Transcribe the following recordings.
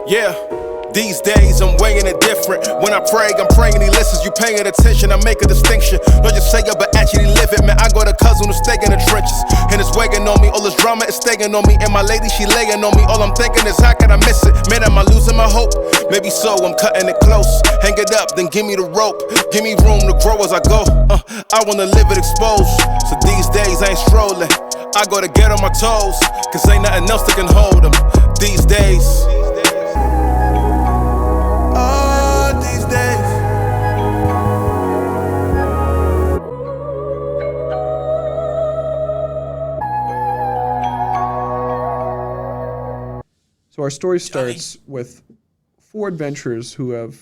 Yeah. These days I'm weighing it different. When I pray, I'm praying he listens. You paying attention, I make a distinction. Don't just say it, but actually live it. Man, I got a cousin who's staying in the trenches, and it's weighing on me. All this drama is staying on me, and my lady, she laying on me. All I'm thinking is, how can I miss it? Man, am I losing my hope? Maybe so, I'm cutting it close. Hang it up, then give me the rope. Give me room to grow as I go. I wanna live it exposed. So these days I ain't strolling. I gotta get on my toes, cause ain't nothing else that can hold them. These days. So our story starts with 4 adventurers who have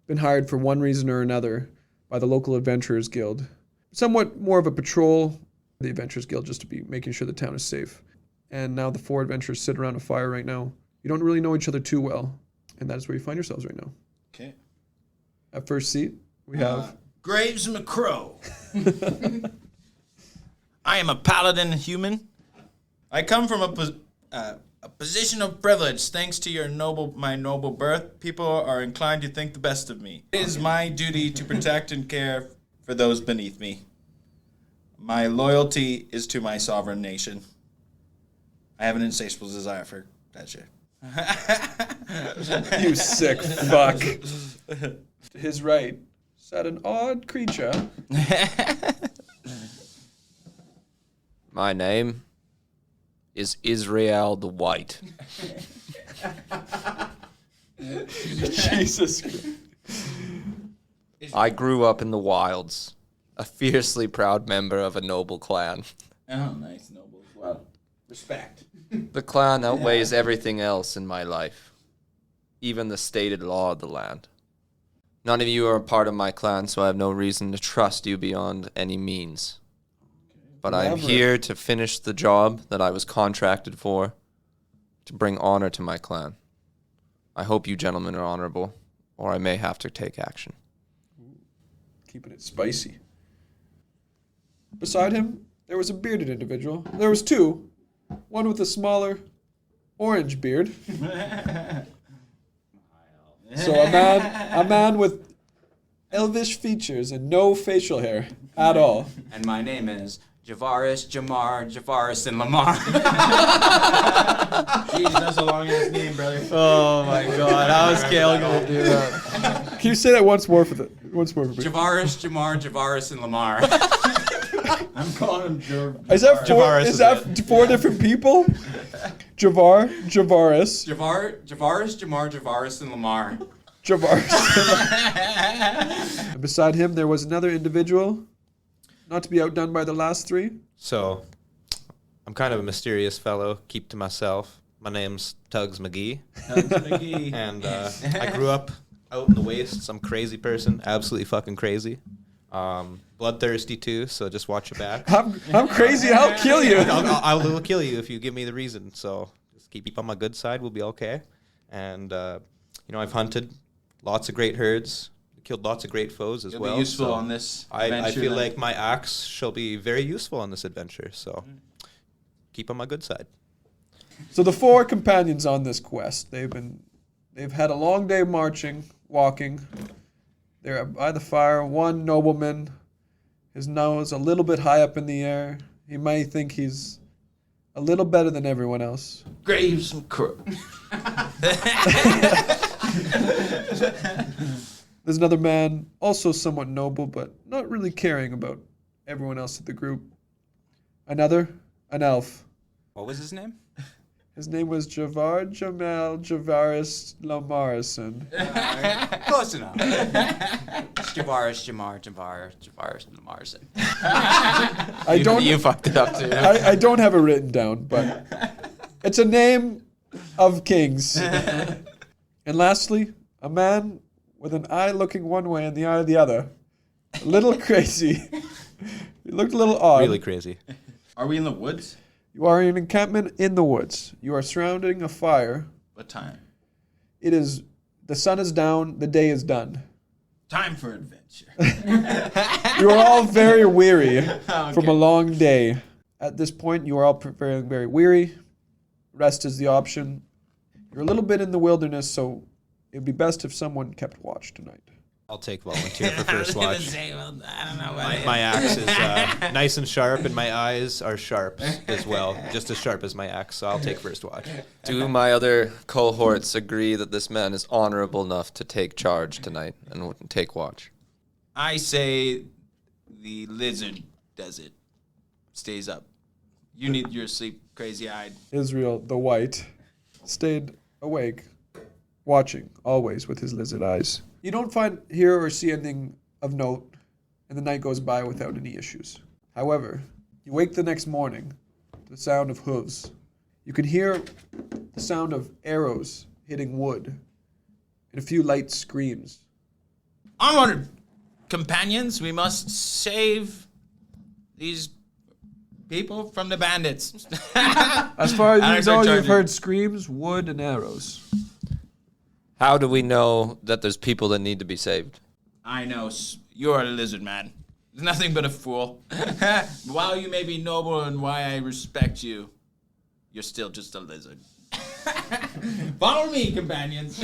been hired for one reason or another by the local Adventurers Guild. Somewhat more of a patrol, the Adventurers Guild, just to be making sure the town is safe. And now the 4 adventurers sit around a fire right now. You don't really know each other too well, and that is where you find yourselves right now. Okay. At first seat, we have... Graves McCrow. I am a paladin human. I come from a position of privilege. Thanks to my noble birth, people are inclined to think the best of me. It is my duty to protect and care for those beneath me. My loyalty is to my sovereign nation. I have an insatiable desire for that shit. You sick fuck. To his right sat an odd creature. My name is Israel the White. Jesus Christ. I grew up in the wilds, a fiercely proud member of a noble clan. Oh, nice, noble. Well, respect. The clan outweighs everything else in my life, even the stated law of the land. None of you are a part of my clan, so I have no reason to trust you beyond any means. But I am here to finish the job that I was contracted for, to bring honor to my clan. I hope you gentlemen are honorable, or I may have to take action. Keeping it spicy. Beside him, there was a bearded individual. There was 2. One with a smaller orange beard. So a man with elvish features and no facial hair at all. And my name is Javaris and Lamar. Jeez, that's a long ass name, brother. Oh my god, how is Kale gonna do that? Can you say that once more for me? Javaris, and Lamar. I'm calling him Javaris. Is that 4 different people? Javaris. Javaris, and Lamar. Javaris. And beside him, there was another individual, not to be outdone by the last 3. So, I'm kind of a mysterious fellow, keep to myself. My name's Tugs McGee. And I grew up out in the wastes. I'm a crazy person, absolutely fucking crazy. Bloodthirsty too, so just watch your back. I'm crazy, I'll kill you. I will kill you if you give me the reason, so just keep on my good side, we'll be okay. And, I've hunted lots of great herds, killed lots of great foes as well. Be useful on this adventure. I feel like my axe shall be very useful on this adventure, so keep on my good side. So the 4 companions on this quest, they've had a long day marching, walking. They're by the fire. One nobleman, his nose a little bit high up in the air. He might think he's a little better than everyone else. Graves McCrow. There's another man, also somewhat noble, but not really caring about everyone else in the group. Another, an elf. What was his name? His name was Javaris Lamarson. Close enough. Javaris Lamarson. You fucked it up too. I don't have it written down, but it's a name of kings. And lastly, a man with an eye looking one way and the eye the other. A little crazy. He looked a little odd. Really crazy. Are we in the woods? You are in an encampment in the woods. You are surrounding a fire. What time? The sun is down, the day is done. Time for adventure. You are all very weary from a long day. At this point, you are all very, very weary. Rest is the option. You're a little bit in the wilderness, so it'd be best if someone kept watch tonight. I'll take volunteer for first I was watch. gonna say, well, I don't know about My axe is nice and sharp, and my eyes are sharp as well, just as sharp as my axe. So I'll take first watch. Do my other cohorts agree that this man is honorable enough to take charge tonight and take watch? I say the lizard does it. Stays up. You need your sleep, crazy-eyed. Israel, the white, stayed awake, watching, always with his lizard eyes. You don't hear or see anything of note, and the night goes by without any issues. However, you wake the next morning to the sound of hooves. You can hear the sound of arrows hitting wood, and a few light screams. Onward, companions. We must save these people from the bandits. As far And I as you start know, you've charging. heard screams, wood, and arrows. How do we know that there's people that need to be saved? I know. You're a lizard man. Nothing but a fool. While you may be noble and why I respect you, you're still just a lizard. Follow me, companions.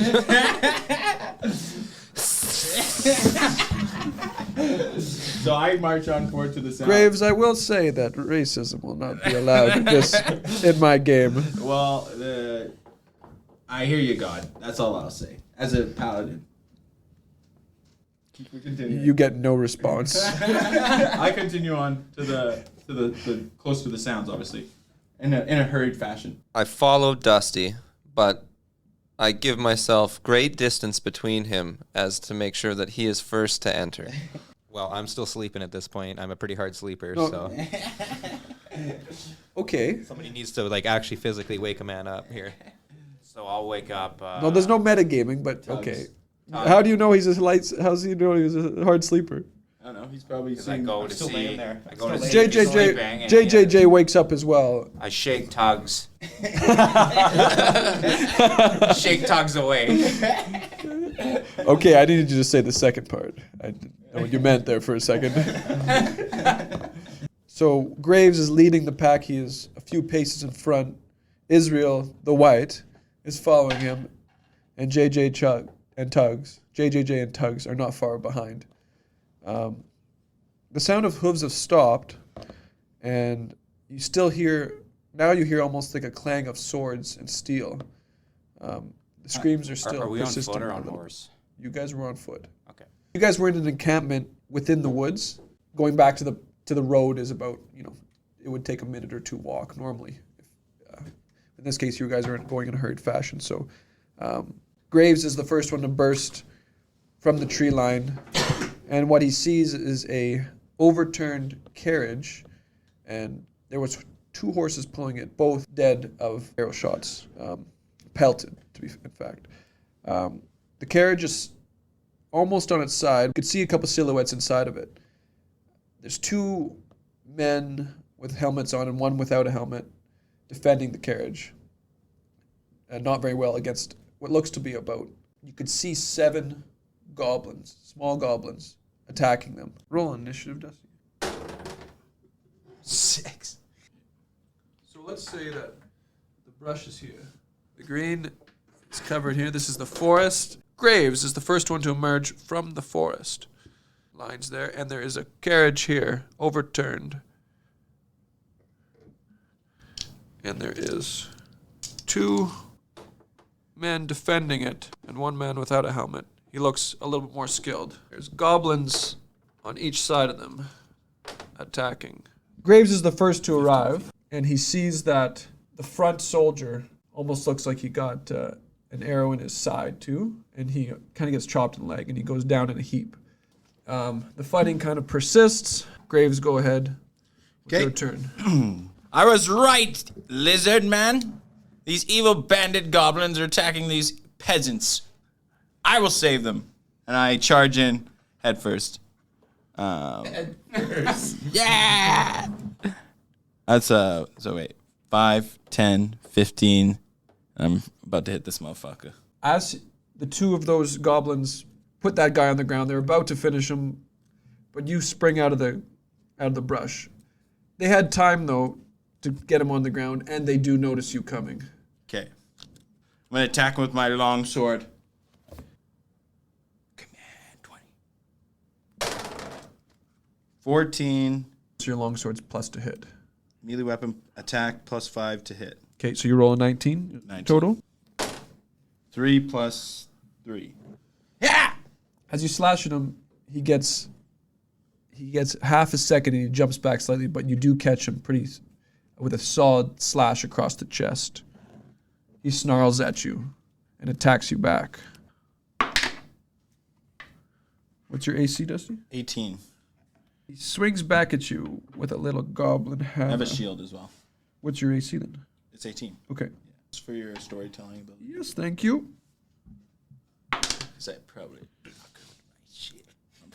So I march on forward to the south. Graves, I will say that racism will not be allowed in my game. Well, I hear you, God. That's all I'll say. As a paladin. We continue. You get no response. I continue on to the close to the sounds, obviously, in a hurried fashion. I follow Dusty, but I give myself great distance between him as to make sure that he is first to enter. Well, I'm still sleeping at this point. I'm a pretty hard sleeper, No. so Okay. somebody needs to like actually physically wake a man up here. So I'll wake up. No, there's no metagaming, but okay. How do you know he's a light? How's he know he's a hard sleeper? I don't know. He's probably I go to still see. laying there. I go to see. if he's sleeping, and, JJJ wakes up as well. I shake Tugs. Shake Tugs away. Okay, I needed you to say the second part. I didn't know what you meant there for a second. So Graves is leading the pack. He is a few paces in front. Israel, the white, is following him, and JJJ and Tugs are not far behind. The sound of hooves have stopped, and you still hear. Now you hear almost like a clang of swords and steel. The screams are still Are we on persistent. foot or a on little. horse? You guys were on foot. Okay. You guys were in an encampment within the woods. Going back to the road is about, it would take a minute or two walk normally. In this case, you guys are going in a hurried fashion. So Graves is the first one to burst from the tree line, and what he sees is a overturned carriage, and there was 2 horses pulling it, both dead of arrow shots, pelted, to be in fact. The carriage is almost on its side. You could see a couple silhouettes inside of it. There's 2 men with helmets on and one without a helmet defending the carriage. And not very well against what looks to be about. You could see 7 goblins, small goblins, attacking them. Roll an initiative, Dusty. 6. So let's say that the brush is here. The green is covered here. This is the forest. Graves is the first one to emerge from the forest. Lines there, and there is a carriage here, overturned. And there is 2 men defending it, and 1 man without a helmet. He looks a little bit more skilled. There's goblins on each side of them attacking. Graves is the first to arrive, and he sees that the front soldier almost looks like he got an arrow in his side too, and he kind of gets chopped in the leg, and he goes down in a heap. The fighting kind of persists. Graves, go ahead. It's your turn. I was right, lizard man. These evil bandit goblins are attacking these peasants. I will save them. And I charge in head first. Yeah! That's, so wait. 5, 10, 15. I'm about to hit this motherfucker. As the 2 of those goblins put that guy on the ground, they're about to finish him, but you spring out of the brush. They had time though to get him on the ground, and they do notice you coming. Okay. going to attack him with my long sword. Come on, 20. 14. So your longsword's plus to hit. Melee weapon attack plus 5 to hit. Okay, so you roll a 19, 19. total. 3 plus 3. Yeah! As you slash at him, he gets half a second and he jumps back slightly, but you do catch him with a solid slash across the chest. He snarls at you and attacks you back. What's your AC, Dusty? 18. He swings back at you with a little goblin hammer. I have a shield as well. What's your AC then? It's 18. Okay. It's for your storytelling ability. Yes, thank you. Because I probably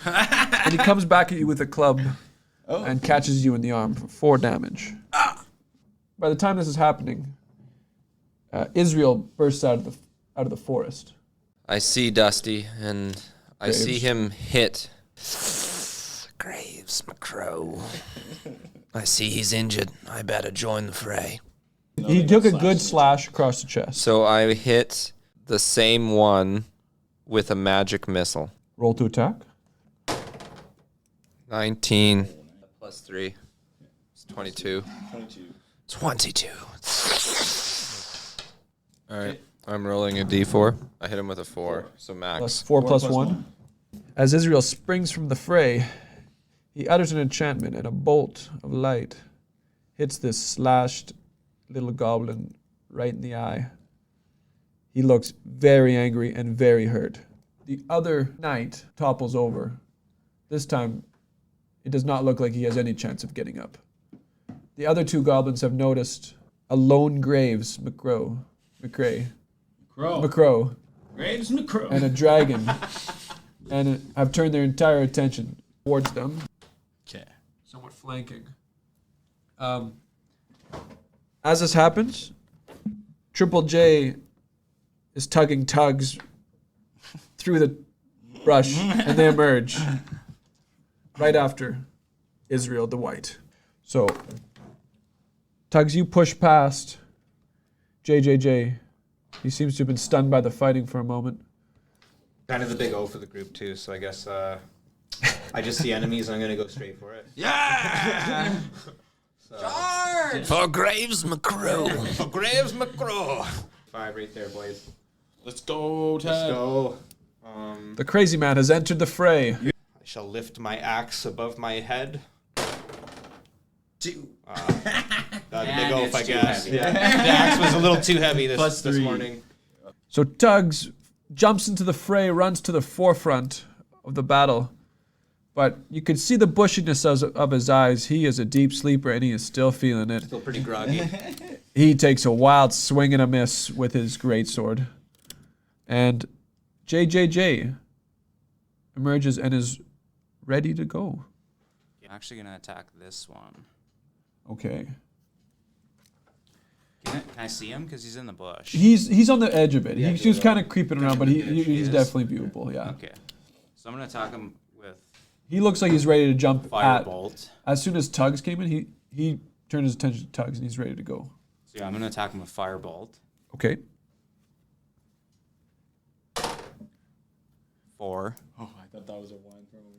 And he comes back at you with a club and catches you in the arm for 4 damage. By the time this is happening, Israel bursts out of the forest. I see Dusty, and I see Graves. him hit. Graves, McCrow. I see he's injured. I better join the fray. He took a good slash across the chest. So I hit the same one with a magic missile. Roll to attack. 19 plus 3. It's 22. 22. All right. I'm rolling a d4. I hit him with a 4, so max. Plus 4 plus 1. As Israel springs from the fray, he utters an enchantment, and a bolt of light hits this slashed little goblin right in the eye. He looks very angry and very hurt. The other knight topples over. This time, it does not look like he has any chance of getting up. The other 2 goblins have noticed a lone Graves McCrow, Graves McCrow. and a dragon, and have turned their entire attention towards them. Okay. Somewhat flanking. As this happens, Triple J is tugging tugs through the brush, and they emerge right after Israel the White. So, Tugs, you push past JJJ. He seems to have been stunned by the fighting for a moment. Kind of the big O for the group too, so I guess I just see enemies and I'm gonna go straight for it. Yeah! For Graves McCrow. For Graves McCrow. 5 right there, boys. Let's go, Ted. Let's go. The crazy man has entered the fray. I shall lift my axe above my head. 2. Big And oaf, it's I too guess. heavy. Yeah. The axe was a little too heavy Plus this 3. morning. So Tugs jumps into the fray, runs to the forefront of the battle. But you can see the bushiness of his eyes. He is a deep sleeper and he is still feeling it. Still pretty groggy. He takes a wild swing and a miss with his greatsword. And JJJ emerges and is ready to go. I'm actually going to attack this one. Okay. Can I see him? Because he's in the bush. He's on the edge of it. Yeah, He was yeah. kind of creeping around, but He he's is? definitely viewable, yeah. Okay. So I'm going to attack him with He looks like he's ready to jump at. Firebolt. As soon as Tugs came in, he turned his attention to Tugs and he's ready to go. So yeah, I'm going to attack him with Firebolt. Okay. 4. Oh, I thought that was a 1 from over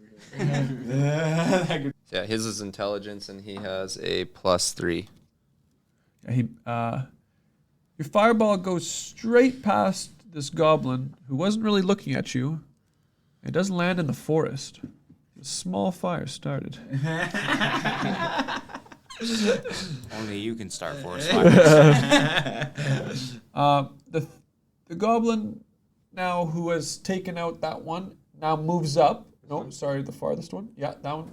here. Yeah, his is intelligence, and he has a +3. Yeah, your fireball goes straight past this goblin who wasn't really looking at you. It doesn't land in the forest. A small fire started. Only you can start forest fires. The goblin now who has taken out that one now moves up. No, sorry, the farthest one. Yeah, that one.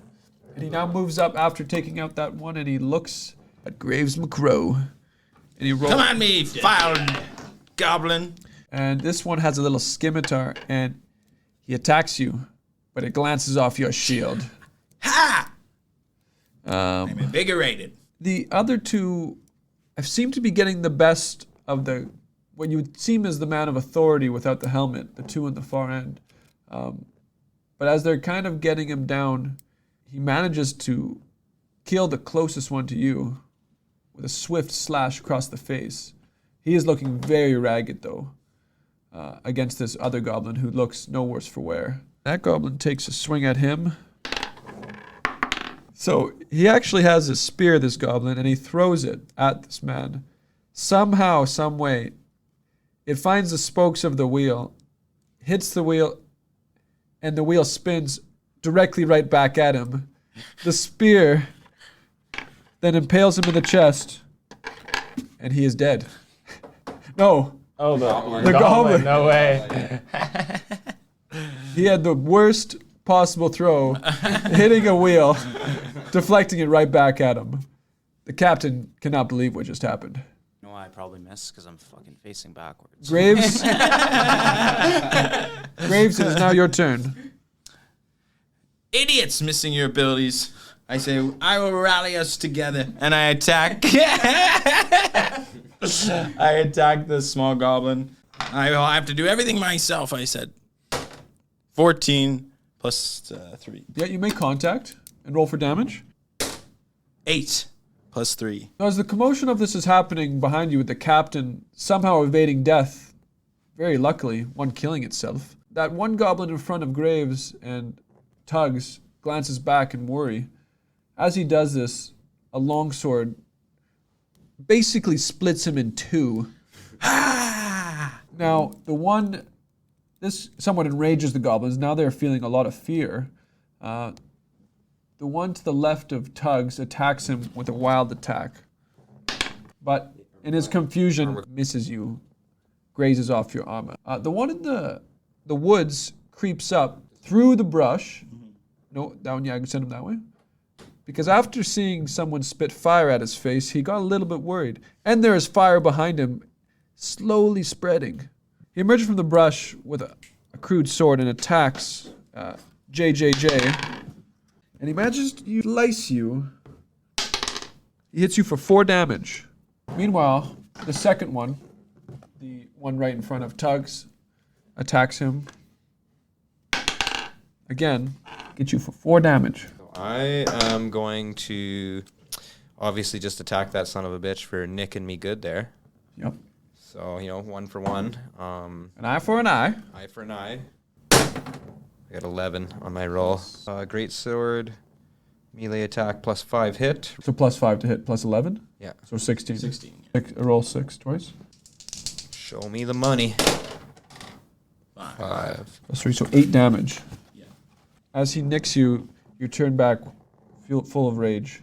And he now moves up after taking out that one, and he looks at Graves McCrow. And he rolls. Come on me, foul goblin. And this one has a little scimitar, and he attacks you, but it glances off your shield. Ha! I'm invigorated. The other two seem to be getting the best of what you would seem as the man of authority without the helmet, the two in the far end. But as they're kind of getting him down, he manages to kill the closest one to you with a swift slash across the face. He is looking very ragged, though, against this other goblin who looks no worse for wear. That goblin takes a swing at him. So he actually has a spear, this goblin, and he throws it at this man. Somehow, some way, it finds the spokes of the wheel, hits the wheel, and the wheel spins directly right back at him. The spear then impales him in the chest, and he is dead. No. Oh, The goblin. No way. He had the worst possible throw, hitting a wheel, deflecting it right back at him. The captain cannot believe what just happened. No, I probably missed because I'm fucking facing backwards. Graves. Graves, it is now your turn. Idiots missing your abilities. I say, I will rally us together. And I attack. I attack the small goblin. I will have to do everything myself, I said. 14 plus 3. Yeah, you make contact and roll for damage. 8 plus 3. Now, as the commotion of this is happening behind you with the captain somehow evading death, very luckily, one killing itself, that one goblin in front of Graves and Tugs glances back in worry. As he does this, a longsword basically splits him in two. Now, this somewhat enrages the goblins. Now they're feeling a lot of fear. The one to the left of Tugs attacks him with a wild attack. But in his confusion, misses you, grazes off your armor. The one in the woods creeps up through the brush. No, that one, yeah, I can send him that way. Because after seeing someone spit fire at his face, he got a little bit worried. And there is fire behind him, slowly spreading. He emerges from the brush with a crude sword and attacks JJJ. And he manages to slice you. He hits you for 4 damage. Meanwhile, the second one, the one right in front of Tugs, attacks him. Again, gets you for 4 damage. I am going to obviously just attack that son of a bitch for nicking me good there. Yep. So, 1 for 1. An eye for an eye. Eye for an eye. I got 11 on my roll. Great sword, melee attack plus 5 hit. So plus 5 to hit, plus 11? Yeah. So 16. 16. Roll 6 twice. Show me the money. 5. Plus 3, so 8 damage. Yeah. As he nicks you, you turn back, full of rage,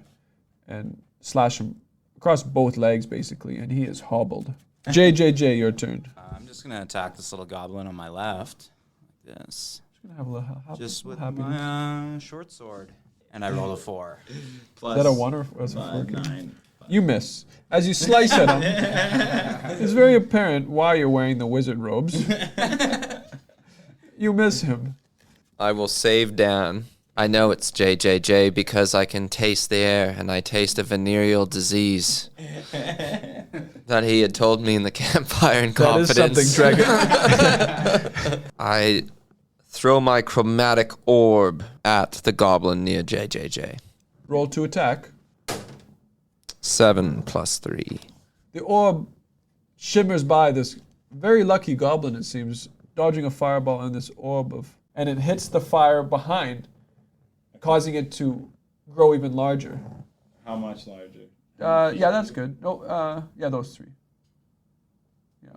and slash him across both legs, basically, and he is hobbled. JJJ, your turn. I'm just going to attack this little goblin on my left. Like this. Gonna have a little Just with happy. my short sword. And I roll a 4. Plus Is that a 1 or was it 4? 9. You miss. As you slice at him, it's very apparent why you're wearing the wizard robes. You miss him. I will save Dan. I know it's JJJ because I can taste the air and I taste a venereal disease that he had told me in the campfire in confidence. That is something, Dragon. I throw my chromatic orb at the goblin near JJJ. Roll to attack. 7 plus 3. The orb shimmers by this very lucky goblin, it seems, dodging a fireball in this orb and it hits the fire behind, causing it to grow even larger. How much larger? Yeah, that's good. No, yeah, those 3. Yeah.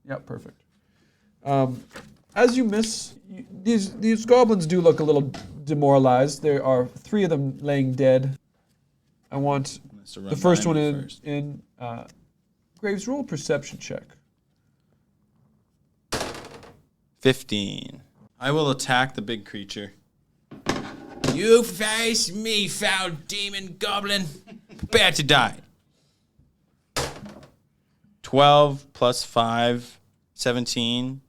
Yeah, perfect. As you miss, these goblins do look a little demoralized. There are 3 of them laying dead. I want the first one in Graves, roll a perception check. 15. I will attack the big creature. You face me, foul demon goblin. Prepare to die. 12 plus 5, 17.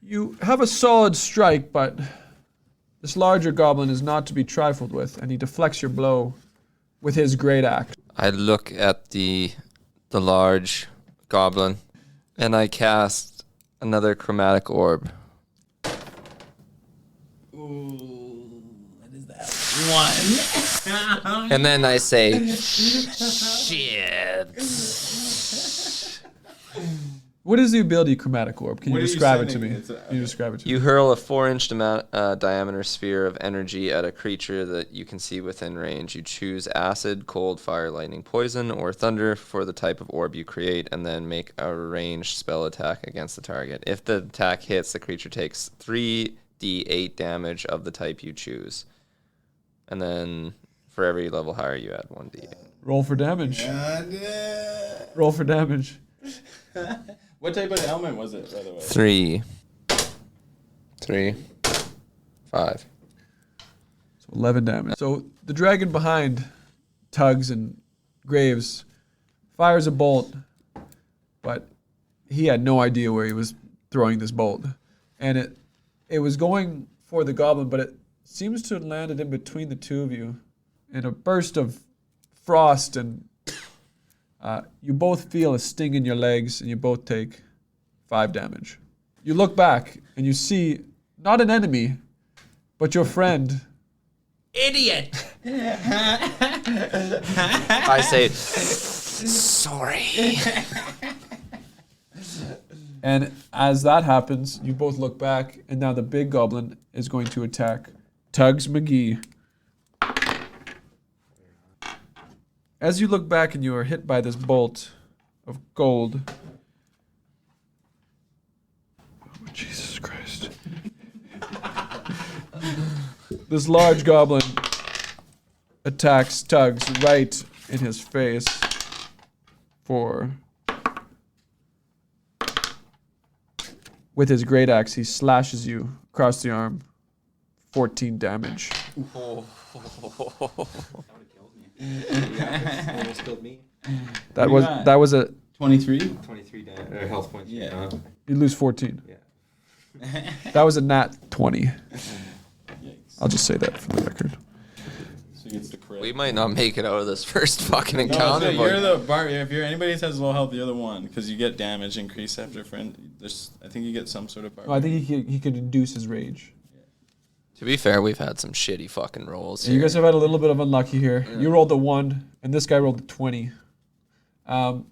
You have a solid strike, but this larger goblin is not to be trifled with, and he deflects your blow with his great axe. I look at the large goblin and I cast another chromatic orb. Ooh, what is that? 1. And then I say, shit. What is the ability Chromatic Orb? Can you What are you describe it to sending? me? It's a- Can you describe it to me? You hurl a 4-inch diameter sphere of energy at a creature that you can see within range. You choose acid, cold, fire, lightning, poison, or thunder for the type of orb you create, and then make a ranged spell attack against the target. If the attack hits, the creature takes 3d8 damage of the type you choose. And then for every level higher, you add 1d8. Roll for damage. Roll for damage. What type of element was it, by the way? 3, 5. So 11 damage. So the dragon behind Tugs and Graves fires a bolt, but he had no idea where he was throwing this bolt. And it was going for the goblin, but it seems to have landed in between the two of you in a burst of frost, and you both feel a sting in your legs, and you both take 5 damage. You look back, and you see not an enemy, but your friend. Idiot! I say, sorry. And as that happens, you both look back, and now the big goblin is going to attack Tugs McGee. As you look back and you are hit by this bolt of gold. Oh, Jesus Christ. This large goblin attacks Tugs right in his face for... With his great axe, he slashes you across the arm. 14 damage. Almost killed me. That What was do you got? that was a 23? 23 health points. Yeah. you lose 14. Yeah. That was a nat 20. Yikes. I'll just say that for the record. So he gets the crit. We might not make it out of this first fucking No, encounter. so you're the bar. If you're anybody that has low health, you're the one because you get damage increase after a friend. I think you get some sort of bar. No, I think he could induce his rage. To be fair, we've had some shitty fucking rolls Yeah, here. you guys have had a little bit of unlucky here. Yeah. You rolled the 1, and this guy rolled the 20. Now,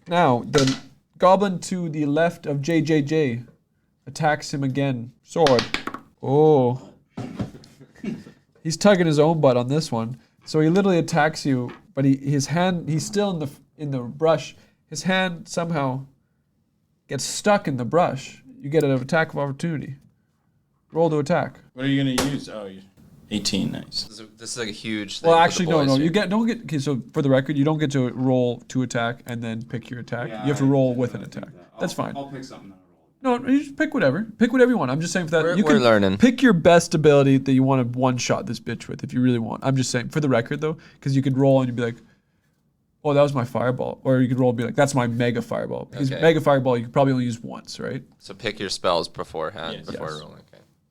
the goblin to the left of JJJ attacks him again. Sword. Oh. He's tugging his own butt on this one. So he literally attacks you, but he's still in the brush. His hand somehow gets stuck in the brush. You get an attack of opportunity. Roll to attack. What are you gonna use? Oh, 18. Nice. This is like a huge thing. Well, for the actually, no. boys You here. don't get. Okay, so for the record, you don't get to roll to attack and then pick your attack. Yeah, you have to I roll think with an I think attack. that. That's fine. I'll pick something that I roll. No, you just pick whatever. Pick whatever you want. I'm just saying for that. We're- you we're can learning. Pick your best ability that you want to one-shot this bitch with if you really want. I'm just saying for the record though, because you could roll and you'd be like, "Oh, that was my fireball," or you could roll and be like, "That's my mega fireball." Because Okay. mega fireball you could probably only use once, right? So pick your spells beforehand, Yes. before Yes. rolling. Okay.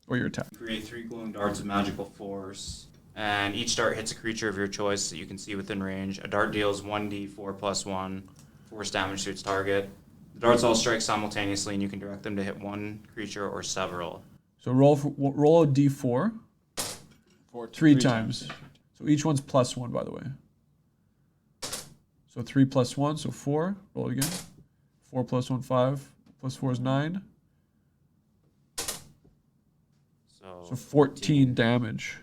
Or your attack. Create 3 glowing darts of magical force, and each dart hits a creature of your choice that you can see within range. A dart deals 1d4 plus 1 force damage to its target. The darts all strike simultaneously, and you can direct them to hit one creature or several. So roll a d4 three times. So each one's plus 1, by the way. So 3 plus 1, so 4. Roll it again. 4 plus 1, 5. Plus 4 is 9. So 14 damage.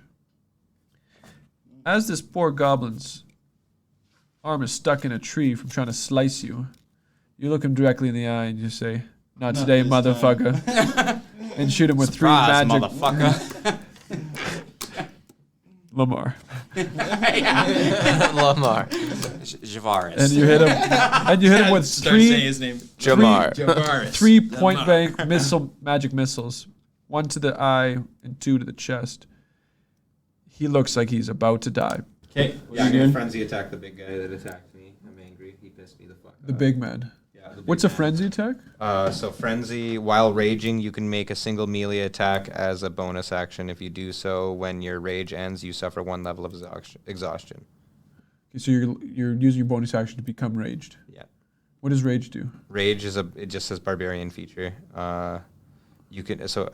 As this poor goblin's arm is stuck in a tree from trying to slice you, you look him directly in the eye and you say, "Not today, this time." motherfucker." And shoot him with Surprise, 3 magic motherfucker. Lamar. Lamar. Javaris. And you hit him. And you hit him with Start saying 3 his name. Jamar. Javaris. 3 point Lamar. blank magic missiles. 1 to the eye and 2 to the chest. He looks like he's about to die. Okay, what Yeah, are I'm you gonna doing? frenzy attack the big guy that attacked me. I'm angry. He pissed me the fuck The off. big man. Yeah, the big What's a man. frenzy attack? So frenzy, while raging, you can make a single melee attack as a bonus action. If you do so, when your rage ends, you suffer 1 level of exhaustion. Okay, so you're using your bonus action to become raged. Yeah. What does rage do? Rage it just says barbarian feature.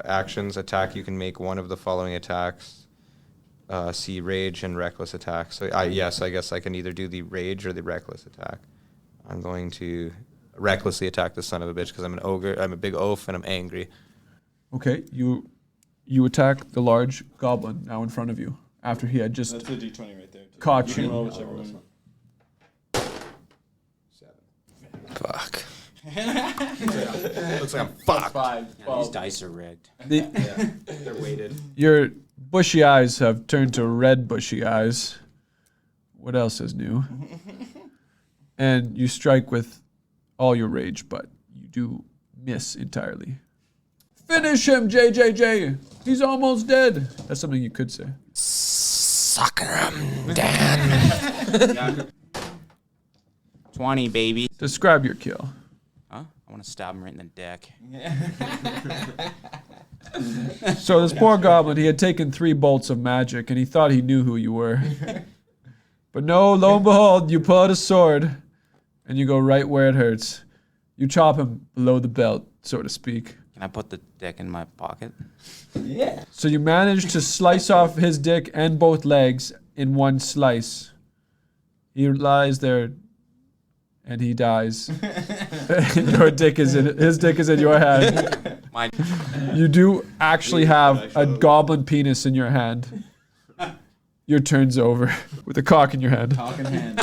Actions attack. You can make one of the following attacks. See rage and reckless attack. So I guess I can either do the rage or the reckless attack. I'm going to recklessly attack this son of a bitch because I'm an ogre. I'm a big oaf and I'm angry. Okay, you attack the large goblin now in front of you after he had just That's a D20 right there. caught You can you. roll whichever one. Fuck. Looks like I'm fucked. 5. Yeah, these dice are rigged. They're weighted. Your bushy eyes have turned to red bushy eyes. What else is new? And you strike with all your rage, but you do miss entirely. Finish him, JJJ! He's almost dead! That's something you could say. Sucker him, Dan. 20, baby. Describe your kill. Huh? I want to stab him right in the dick. So this poor goblin, he had taken 3 bolts of magic, and he thought he knew who you were. But no, lo and behold, you pull out a sword, and you go right where it hurts. You chop him below the belt, so to speak. Can I put the dick in my pocket? So you manage to slice off his dick and both legs in one slice. He lies there, and he dies. His dick is in your hand. Mine. You do actually have a goblin penis in your hand. Your turn's over with a cock in your hand. Cock in hand.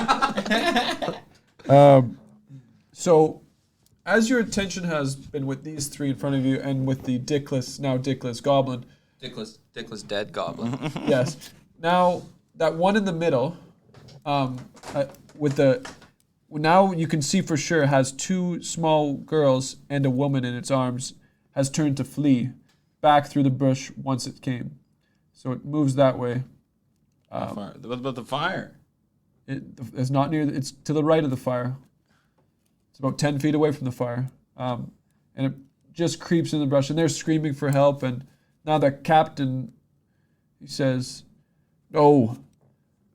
So, as your attention has been with these 3 in front of you and with the now dickless goblin, Dickless dead goblin. yes. Now that one in the middle, now you can see for sure has 2 small girls and a woman in its arms, has turned to flee back through the bush once it came. So it moves that way. Fire. What about the fire? It's not near. It's to the right of the fire. It's about 10 feet away from the fire, and it just creeps in the brush. And they're screaming for help. And now the captain, he says, "No,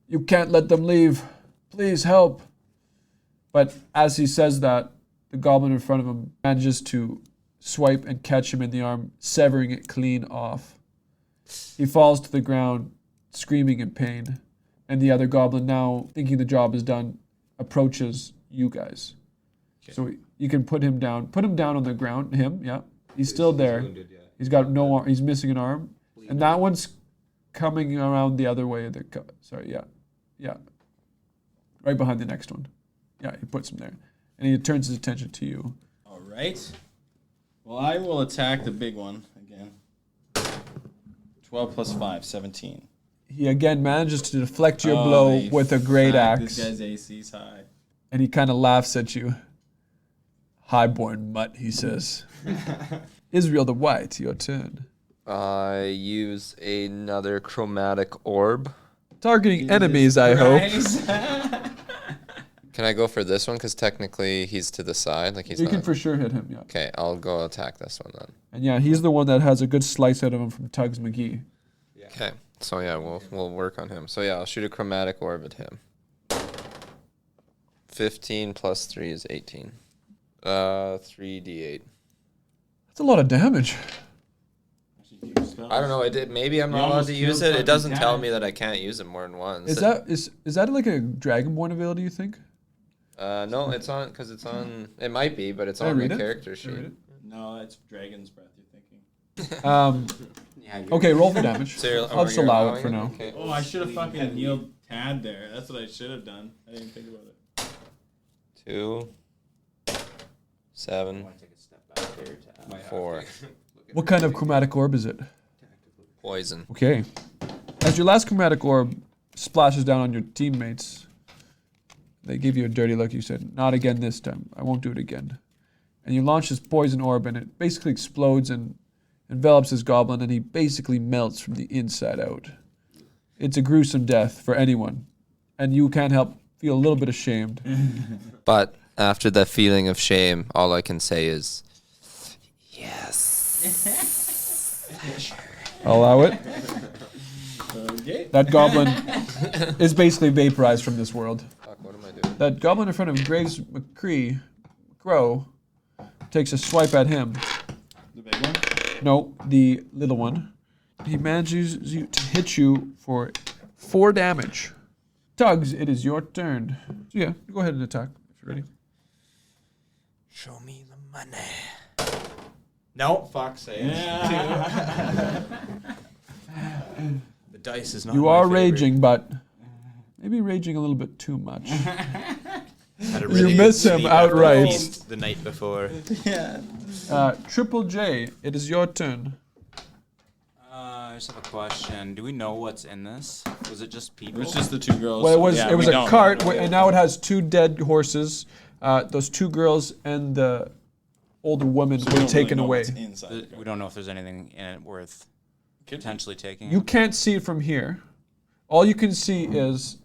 you can't let them leave. Please help." But as he says that, the goblin in front of him manages to swipe and catch him in the arm, severing it clean off. He falls to the ground, screaming in pain. And the other goblin, now thinking the job is done, approaches you guys. Okay. So you can put him down. Put him down on the ground. Yeah. He's still there. Wounded, yeah. He's got no arm. He's missing an arm. And that one's coming around the other way. Yeah. Right behind the next one. Yeah, he puts him there. And he turns his attention to you. All right. Well, I will attack the big one again. 12 plus 5, 17. He again manages to deflect your blow with a great axe. This guy's AC's high. And he kind of laughs at you. "Highborn mutt," he says. Israel the White, your turn. I use another chromatic orb. Targeting enemies, I hope. Can I go for this one? Because technically he's to the side. Like he's You not. can for sure hit him, yeah. Okay, I'll go attack this one then. And yeah, he's the one that has a good slice out of him from Tugs McGee. Okay, so yeah, we'll work on him. So yeah, I'll shoot a chromatic orb at him. 15 plus 3 is 18. 3d8. That's a lot of damage. I don't know. Maybe I'm not allowed to use it. It doesn't tell me that I can't use it more than once. Is that like a Dragonborn ability, you think? No, it's on because it's on. It might be, but it's Can I on the read it? character Can I read sheet. No, that's Dragon's Breath you're thinking. Yeah, Okay, roll for damage. So I'll just you're allow it allowing for now. Okay. Oh, I should have fucking kneeled Tad there. That's what I should have done. I didn't think about it. 2, 7, take a step back there to 4. What kind of chromatic orb is it? Poison. Okay. As your last chromatic orb splashes down on your teammates, they give you a dirty look. You said, "Not again this time. I won't do it again." And you launch this poison orb, and it basically explodes and envelops this goblin, and he basically melts from the inside out. It's a gruesome death for anyone, and you can't help feel a little bit ashamed. But after that feeling of shame, all I can say is, yes. I'll allow it. Okay. That goblin is basically vaporized from this world. Fuck, what am I doing? That goblin in front of Graves McCrow takes a swipe at him. The big one? No, the little one. He manages to hit you for 4 damage. Tugs, it is your turn. So yeah, go ahead and attack if you're ready. Show me the money. No, fuck sake. The dice is not. You my are favorite. raging, but maybe raging a little bit too much. Had a You really miss good him sleep after the outright. feast the night before. Triple J, it is your turn. I just have a question. Do we know what's in this? Was it just people? It was just the two girls. Well, it was we a don't. cart, and now it has 2 dead horses. Those 2 girls and the older woman So we were don't really taken know away. what's inside the We cart. don't know if there's anything in it worth potentially taking. You can't see it from here. All you can see is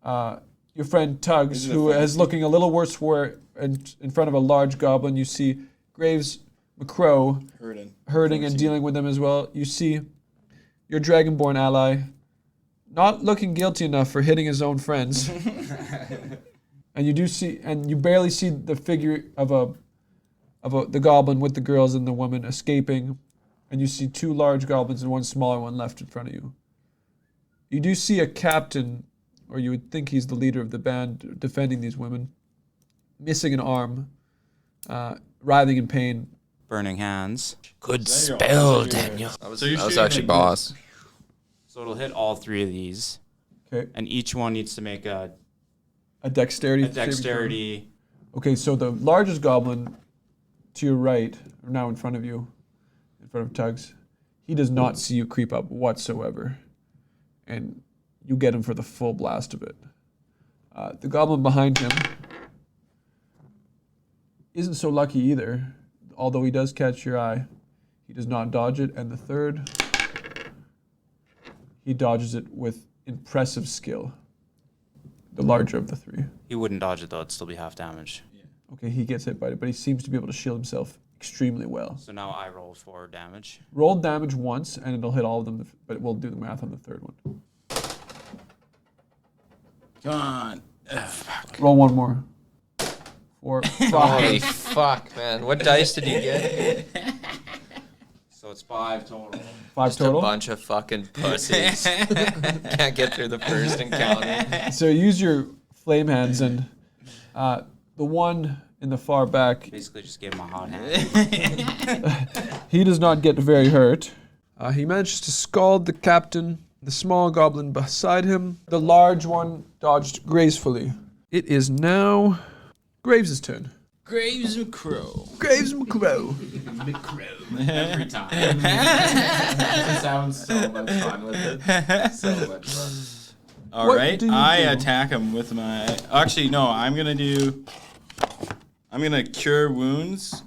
your friend Tugs, Is it a who is fantasy? looking a little worse for in front of a large goblin. You see Graves McCrow hurting and dealing with them as well. You see your dragonborn ally not looking guilty enough for hitting his own friends. And you do see, and you barely see the figure of the goblin with the girls and the woman escaping, and you see 2 large goblins and 1 smaller one left in front of you. You do see a captain, or you would think he's the leader of the band defending these women, missing an arm, writhing in pain. Burning hands. Good Is that your- spell, is that your- Daniel. That was, So you're that was shooting actually like boss. So it'll hit all 3 of these, Okay, and each one needs to make a a dexterity. saving throw. dexterity. Okay, so the largest goblin to your right, or now in front of you, in front of Tugs, he does not see you creep up whatsoever. And you get him for the full blast of it. The goblin behind him isn't so lucky either, although he does catch your eye. He does not dodge it. And the third, he dodges it with impressive skill. The larger of the 3. He wouldn't dodge it though; it'd still be half damage. Okay, he gets hit by it, but he seems to be able to shield himself extremely well. So now I roll for damage. Roll damage once, and it'll hit all of them, but we'll do the math on the third one. Come on. Roll 1 more. 4, 5. Holy fuck, man. What dice did you get? So it's 5 total. 5 Just total. a bunch of fucking pussies. Can't get through the first encounter. So use your flame hands, and the one in the far back, Basically, just gave him a hot hand. he does not get very hurt. He manages to scald the captain, the small goblin beside him. The large one dodged gracefully. It is now Graves' turn. Graves McCrow. Graves McCrow. Every time. It sounds so much fun with it. So much fun. All What right, do you I do? attack him with my. Actually, no. I'm gonna cure wounds,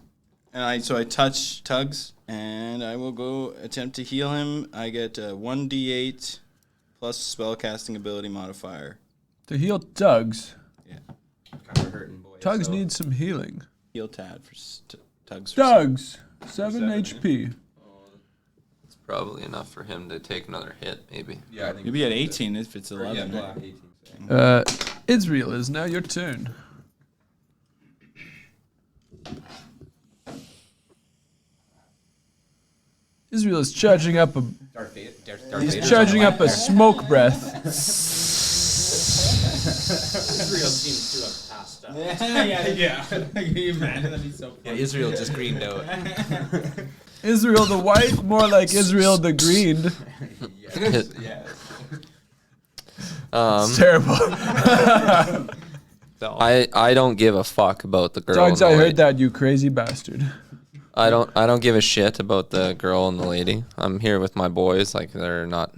and I touch Tugs, and I will go attempt to heal him. I get 1d8 plus spellcasting ability modifier. To heal Tugs. Yeah, Kind of hurting, boy. Tugs so. needs some healing. heal Tad for Tugs. For Tugs, 7 7, HP. It's probably enough for him to take another hit, maybe. Yeah, I think. Maybe at 18 if it's Yeah, 11. black 18. So. Israel, is now your turn. Israel is charging up a. He's charging up a smoke breath. Israel seems to have passed out. yeah. Can you imagine? That'd be so Yeah, Israel just greened out. Israel the white, more like Israel the green. Yes, yes. It's terrible. I don't give a fuck about the girl. Tugs, and the I heard lady. that, you crazy bastard. I don't give a shit about the girl and the lady. I'm here with my boys. Like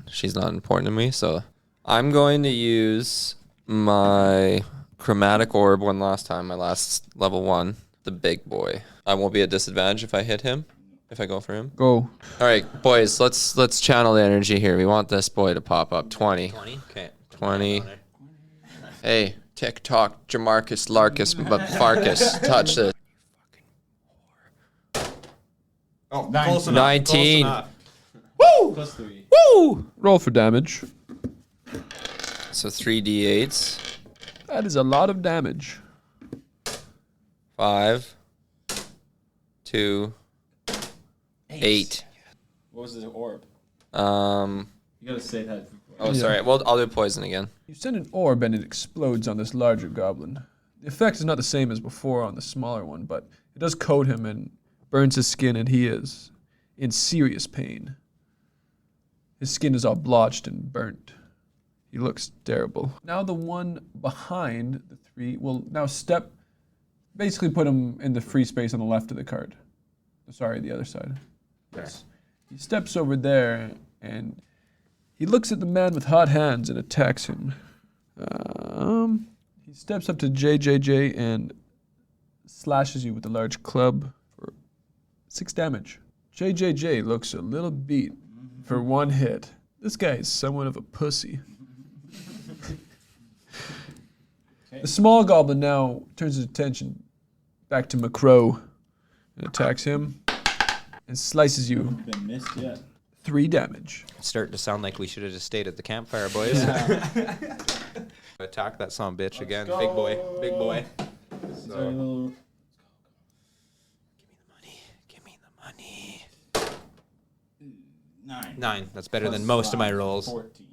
she's not important to me. So I'm going to use my chromatic orb one last time. My last level 1, the big boy. I won't be at disadvantage if I hit him. If I go for him. Go. All right, boys. Let's channel the energy here. We want this boy to pop up. 20. 20? Okay. 20. Hey, TikTok, Jamarcus, Larkus, Farkas, touch this. Oh, 19. close enough. 19. Close enough. Plus 3. Woo! Roll for damage. So 3d8s. That is a lot of damage. 5, 2, 8. What was the orb? You gotta say that. Oh, sorry. Well, I'll do poison again. You send an orb and it explodes on this larger goblin. The effect is not the same as before on the smaller one, but it does coat him and burns his skin, and he is in serious pain. His skin is all blotched and burnt. He looks terrible. Now the one behind the 3 will now step, basically put him in the free space on the left of the card. Sorry, the other side. Yes. He steps over there and he looks at the man with hot hands and attacks him. He steps up to JJJ and slashes you with a large club for 6 damage. JJJ looks a little beat for 1 hit. This guy is somewhat of a pussy. The small goblin now turns his attention back to McCrow and attacks him and slices you. Been missed yet. 3 damage. It's starting to sound like we should have just stayed at the campfire, boys. Attack that son of a bitch again. go. Big boy. Big boy. So, Give me the money. 9. 9. That's better than most of my rolls. 14.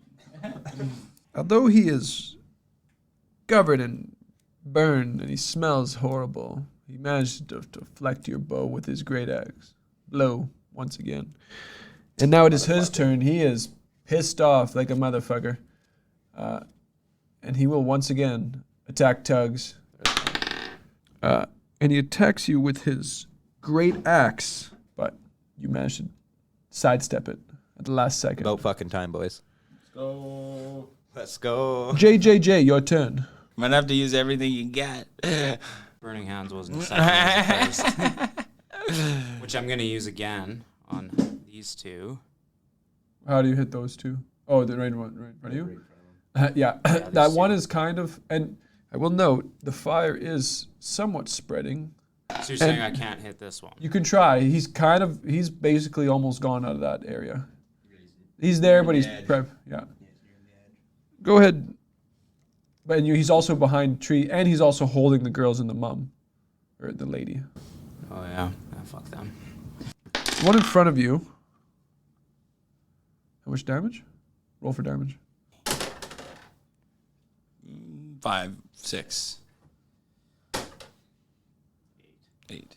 Although he is covered in burn and he smells horrible, he managed to deflect your bow with his great axe. Blow once again. And now it is his turn. He is pissed off like a motherfucker. And he will once again attack Tugs. And he attacks you with his great axe, but you managed to sidestep it at the last second. About fucking time, boys. Go. Let's go. JJJ, your turn. Might have to use everything you got. Burning Hands wasn't second, it was first. Which I'm going to use again on these 2. How do you hit those 2? Oh, the right one, right in front of you? Yeah, that one is kind of, and I will note, the fire is somewhat spreading. So you're saying I can't hit this one? You can try. He's basically almost gone out of that area. He's there, but he's prep. Yeah. Go ahead. But he's also behind tree, and he's also holding the girls and the mum, or the lady. Oh, yeah. Fuck them. The one in front of you. How much damage? Roll for damage. 5, 6. 8.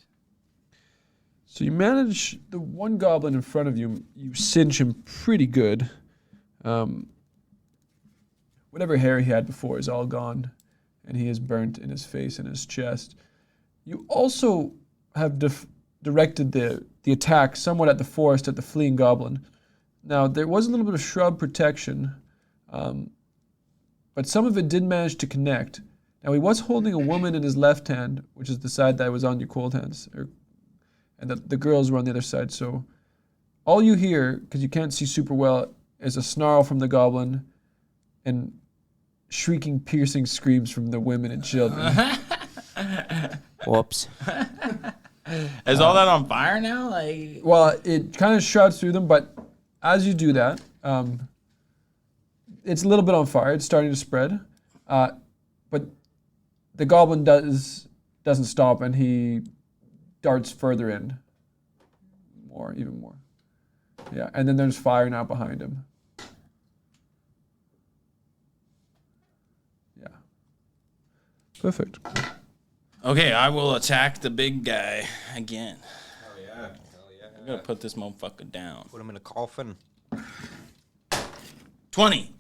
So you manage the one goblin in front of you. You cinch him pretty good. Whatever hair he had before is all gone, and he is burnt in his face and his chest. You also have directed the attack somewhat at the forest, at the fleeing goblin. Now, there was a little bit of shrub protection, but some of it did manage to connect. Now, he was holding a woman in his left hand, which is the side that was on your cold hands, and the girls were on the other side. So all you hear, because you can't see super well, is a snarl from the goblin and shrieking, piercing screams from the women and children. Whoops. Is all that on fire now? Well, it kind of shouts through them, but as you do that, it's a little bit on fire. It's starting to spread. But the goblin doesn't stop, and he darts further in. Even more. Yeah, and then there's fire now behind him. Yeah. Perfect. Okay, I will attack the big guy again. Hell yeah. I'm gonna put this motherfucker down. Put him in a coffin. 20.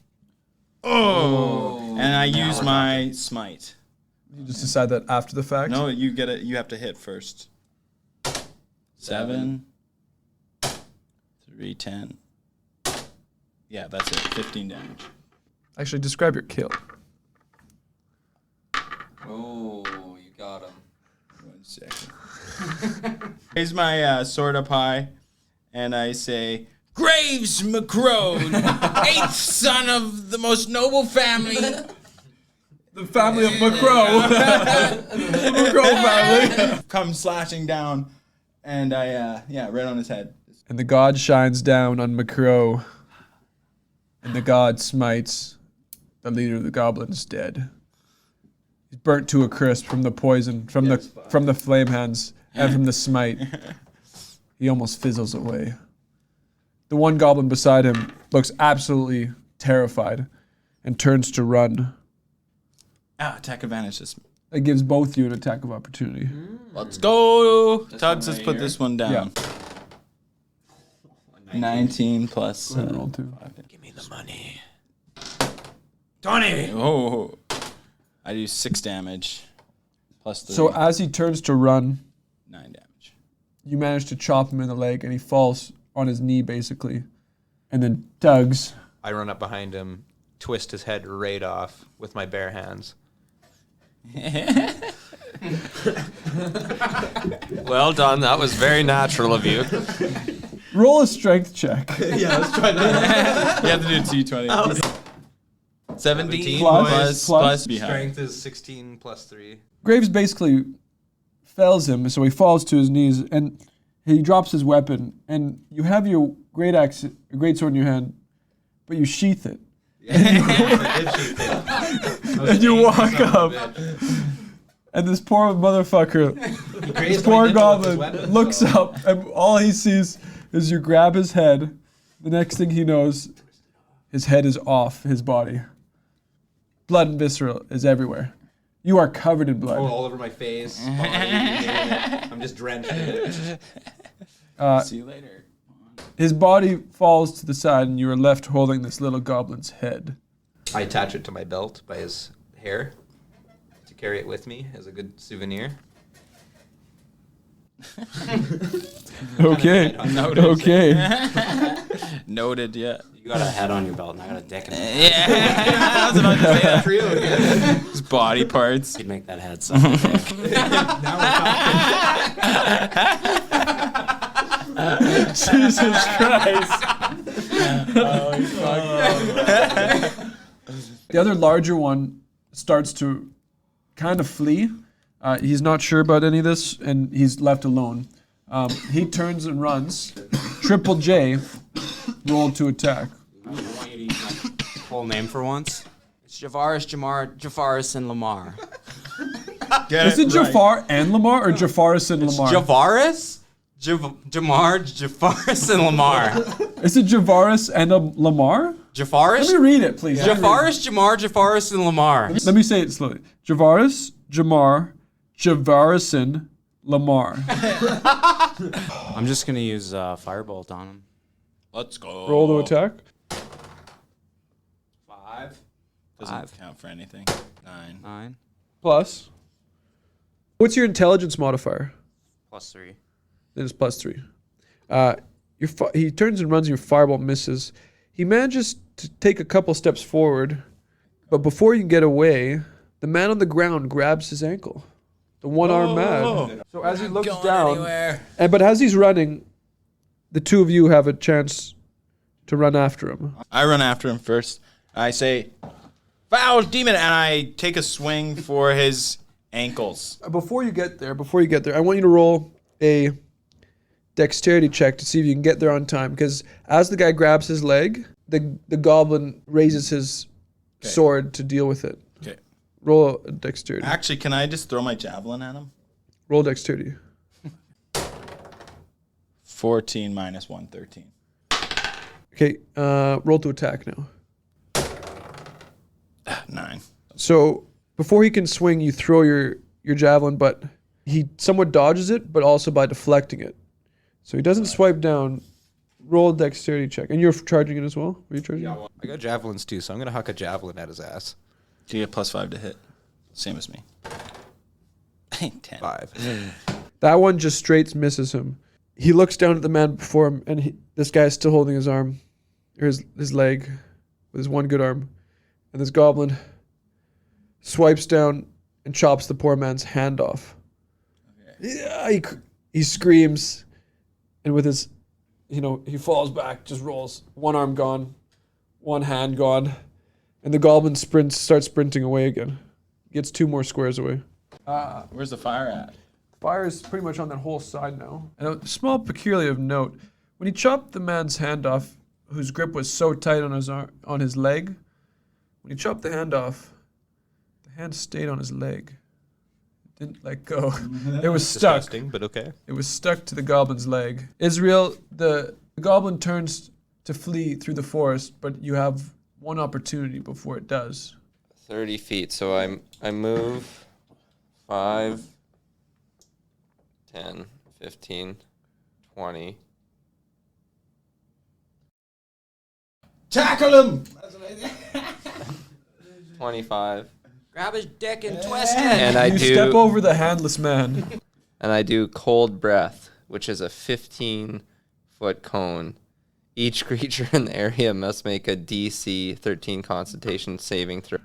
Oh. And I use my smite. You just decide that after the fact? No, you get it. You have to hit first. 7. 3, 10. Yeah, that's it. 15 damage. Actually, describe your kill. Oh, you got him. 1 second. Raise my sword up high, and I say, Graves McCrow, 8th son of the most noble family. The family of McCrow. The McCrow family. Come slashing down, and I, right on his head. And the god shines down on McCrow, and the god smites the leader of the goblins dead. He's burnt to a crisp from the poison, from the flame hands, and from the smite. He almost fizzles away. The one goblin beside him looks absolutely terrified and turns to run. Attack advantage. That gives both you an attack of opportunity. Let's go. This Tugs, one let's right put here? this one down. 19 plus. Go ahead and roll 2. Give me the money. 20. Oh, I do 6 damage. Plus 3. So as he turns to run, 9 damage. you manage to chop him in the leg, and he falls on his knee, basically. And then Tugs. I run up behind him, twist his head right off with my bare hands. Well done. That was very natural of you. Roll a strength check. Yeah, I was trying to. You have to do 220. 17 Plus. plus be high. Strength is 16 plus 3. Graves basically fells him, so he falls to his knees, and he drops his weapon, and you have your great sword in your hand, but you sheath it. And you walk up, and this poor motherfucker, this poor goblin, looks up, and all he sees is you grab his head. The next thing he knows, his head is off his body. Blood and visceral is everywhere. You are covered in blood. All over my face. Body, you name it. I'm just drenched in it. See you later. His body falls to the side, and you are left holding this little goblin's head. I attach it to my belt by his hair to carry it with me as a good souvenir. Okay. Noted. Okay. Noted, yeah. You got a head on your belt, and I got a dick in it. Yeah. I was about to say that. His body parts. You'd make that head suck a dick. Jesus Christ. The other larger one starts to kind of flee. He's not sure about any of this, and he's left alone. He turns and runs. Triple J rolled to attack. I want you to use my full name for once. It's Javaris, Jamar, Jafaris, and Lamar. Is it Jafar and Lamar, or Jafaris and Lamar? Javaris, Jamar, Jafaris, and Lamar. Is it Javaris and Lamar? Jafaris? Let me read it, please. Jafaris, Jamar, Jafaris, and Lamar. Let me say it slowly. Javaris, Jamar, Javarison, Lamar. I'm just going to use Firebolt on him. Let's go. Roll to attack. 5. Doesn't count for anything. 9. 9. Plus. What's your intelligence modifier? Plus 3. Then it's plus 3. He turns and runs, and your firebolt misses. He manages to take a couple steps forward, but before you can get away, the man on the ground grabs his ankle. The one-armed man. So as he looks down, but as he's running, the two of you have a chance to run after him. I run after him first. I say, "Foul demon," and I take a swing for his ankles. Before you get there, I want you to roll a dexterity check to see if you can get there on time. Because as the guy grabs his leg, the goblin raises his sword to deal with it. Okay. Roll a dexterity. Actually, can I just throw my javelin at him? Roll dexterity. 14 minus 1, 13. Okay, roll to attack now. 9. So before he can swing, you throw your javelin, but he somewhat dodges it, but also by deflecting it. So he doesn't swipe down. Roll a dexterity check. And you're charging it as well? Are you charging it? I got javelins too, so I'm going to huck a javelin at his ass. Do you get plus 5 to hit? Same as me. 10. 5. That one just straight misses him. He looks down at the man before him, and this guy is still holding his arm, or his leg, with his one good arm. And this goblin swipes down and chops the poor man's hand off. Okay. Yeah, he screams, and with his, he falls back, just rolls. One arm gone, one hand gone, and the goblin starts sprinting away again. Gets 2 more squares away. Where's the fire at? Fire is pretty much on that whole side now. And a small peculiarity of note: when he chopped the man's hand off, whose grip was so tight on his leg, when he chopped the hand off, the hand stayed on his leg. It didn't let go. It was stuck. Disgusting, but okay. It was stuck to the goblin's leg. Israel, the goblin turns to flee through the forest, but you have one opportunity before it does. 30 feet, so I move 5, 10, 15, 20. Tackle him! 25. Grab his dick and twist it. And I You do step over the handless man. and I do cold breath, which is a 15-foot cone. Each creature in the area must make a DC 13 Constitution saving throw.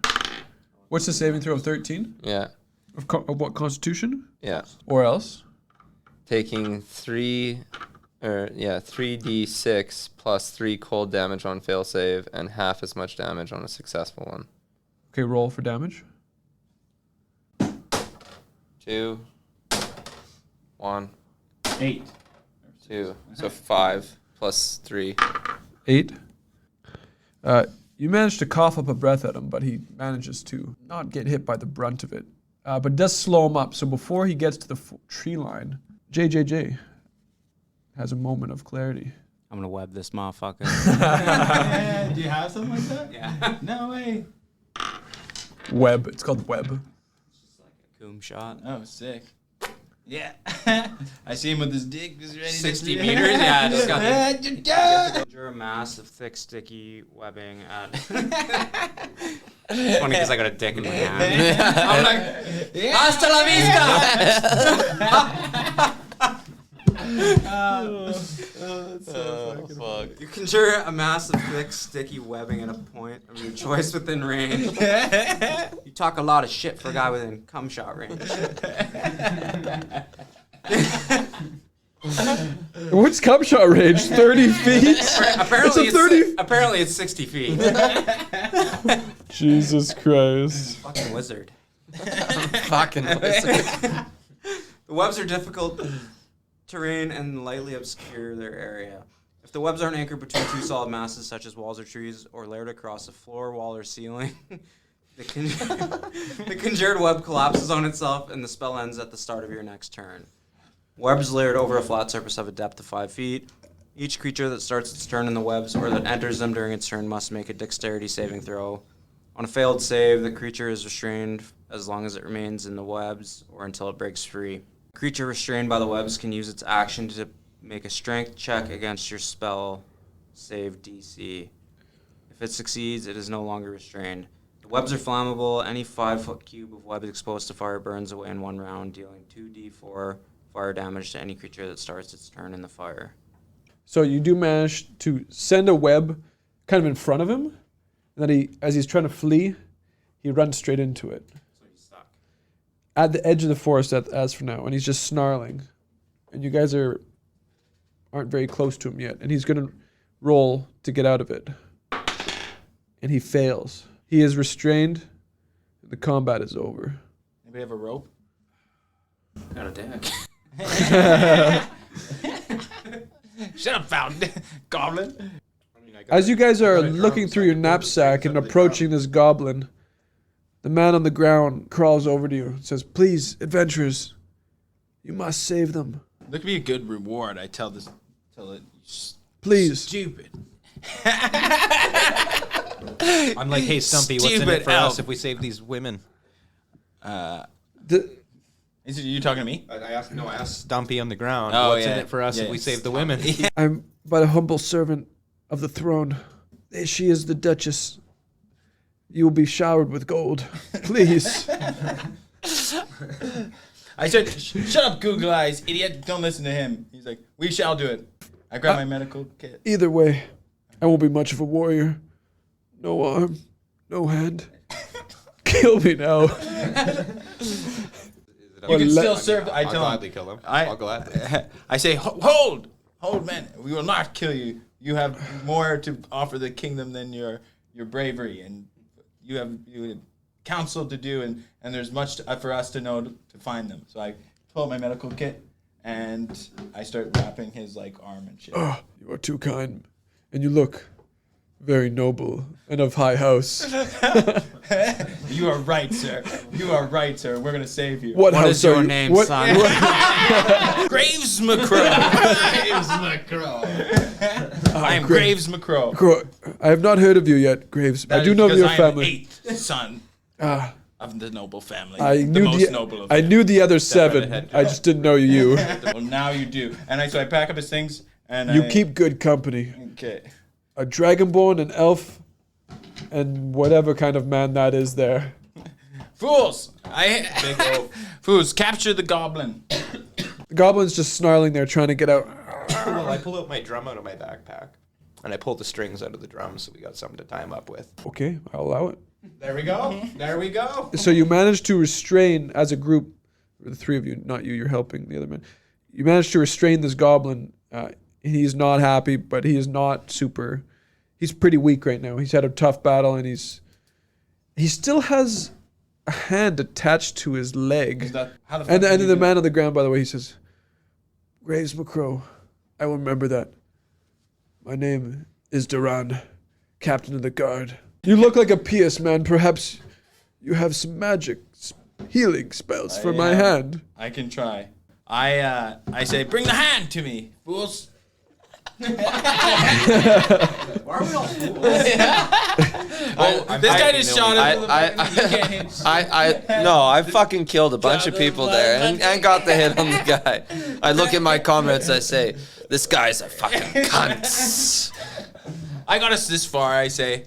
What's the saving throw of 13? Yeah. Of what constitution? Yeah. Or else? Taking 3d6 plus 3 cold damage on fail save and half as much damage on a successful one. Okay, roll for damage. 2, 1, 8. 2. So 5 plus 3. 8. You manage to cough up a breath at him, but he manages to not get hit by the brunt of it. But it does slow him up. So before he gets to the tree line, JJJ has a moment of clarity. I'm gonna web this motherfucker. Do you have something like that? Yeah. No way. Web. It's called web. Coom shot. Oh, sick. Yeah. I see him with his dick just ready 60 to meters? Yeah, I just got got Conjure a mass of thick, sticky webbing at. It's funny because I got a dick in my hand. I'm like, hasta la vista! Fuck. You conjure a mass of thick, sticky webbing at a point of your choice within range. You talk a lot of shit for a guy within cum shot range. What's cum shot range? 30 feet? Apparently, It's a 30 apparently it's 60 feet. Jesus Christ. Fucking wizard. Fucking wizard. The webs are difficult terrain and lightly obscure their area. If the webs aren't anchored between two solid masses such as walls or trees or layered across a floor, wall, or ceiling, the conjured web collapses on itself and the spell ends at the start of your next turn. Webs layered over a flat surface have a depth of 5 feet. Each creature that starts its turn in the webs or that enters them during its turn must make a dexterity saving throw. On a failed save, the creature is restrained as long as it remains in the webs or until it breaks free. A creature restrained by the webs can use its action to make a strength check against your spell save DC. If it succeeds, it is no longer restrained. The webs are flammable. Any 5-foot cube of web exposed to fire burns away in one round, dealing 2d4 fire damage to any creature that starts its turn in the fire. So you do manage to send a web kind of in front of him, and then as he's trying to flee, he runs straight into it. So he's stuck. At the edge of the forest as for now, and he's just snarling. And you guys aren't very close to him yet, and he's going to roll to get out of it. And he fails. He is restrained, and the combat is over. Anybody have a rope? Got a dick. Shut up, fountain. Goblin. As you guys are looking through your knapsack and approaching this goblin, the man on the ground crawls over to you and says, "Please, adventurers, you must save them. Look be a good reward. I tell it. Please." Stupid. I'm like, hey, Stumpy, what's in it Stupid for us elf. if we save these women? Is it you talking to me? I asked Stumpy on the ground, Oh, what's in yeah. it for us if Yeah. we save the women? I'm but a humble servant of the throne. She is the Duchess. You will be showered with gold. Please. I said, shut up, Google Eyes, idiot. Don't listen to him. He's like, we shall do it. I grab my medical kit. Either way, I won't be much of a warrior. No arm, no hand. Kill me now. You can still serve. I I'll tell him. gladly kill him. I'll gladly. I say, hold, man. We will not kill you. You have more to offer the kingdom than your bravery, and you have counsel to do, and there's much for us to know to find them. So I pull out my medical kit, and I start wrapping his arm and shit. Oh, you are too kind, and you look very noble and of high house. You are right, sir. You are right, sir. We're gonna save you. What What house is your are you? name, What- son? Graves McCrow. Graves McCrow. I am Graves McCrow. I have not heard of you yet, Graves. I do know of your family. I am 8th son. of the noble family. I the knew most noble of I them. knew the other Step on the 7. head, I just didn't know you. Well, now you do. And so I pack up his things and You I, keep good company. Okay. A dragonborn, an elf, and whatever kind of man that is there. Fools! Fools, capture the goblin. The goblin's just snarling there, trying to get out. Well, I pull out my drum out of my backpack, and I pull the strings out of the drum, so we got something to tie him up with. Okay, I'll allow it. There we go. There we go. So you managed to restrain, as a group, the 3 of you, not you, you're helping the other man. You managed to restrain this goblin. He's not happy, but he is not super. He's pretty weak right now. He's had a tough battle, and he still has a hand attached to his leg. Is that, how the fuck And did you the do man on the ground, by the way, he says, Graves McCrow, I will remember that. My name is Duran, captain of the guard. You look like a pious man. Perhaps you have some magic healing spells for my hand. I can try. I say, bring the hand to me, fools. Why are we all fools? This guy just shot him. I fucking killed a bunch of people there and got the hit on the guy. I look at my comments, I say, this guy's a fucking cunt. I got us this far, I say.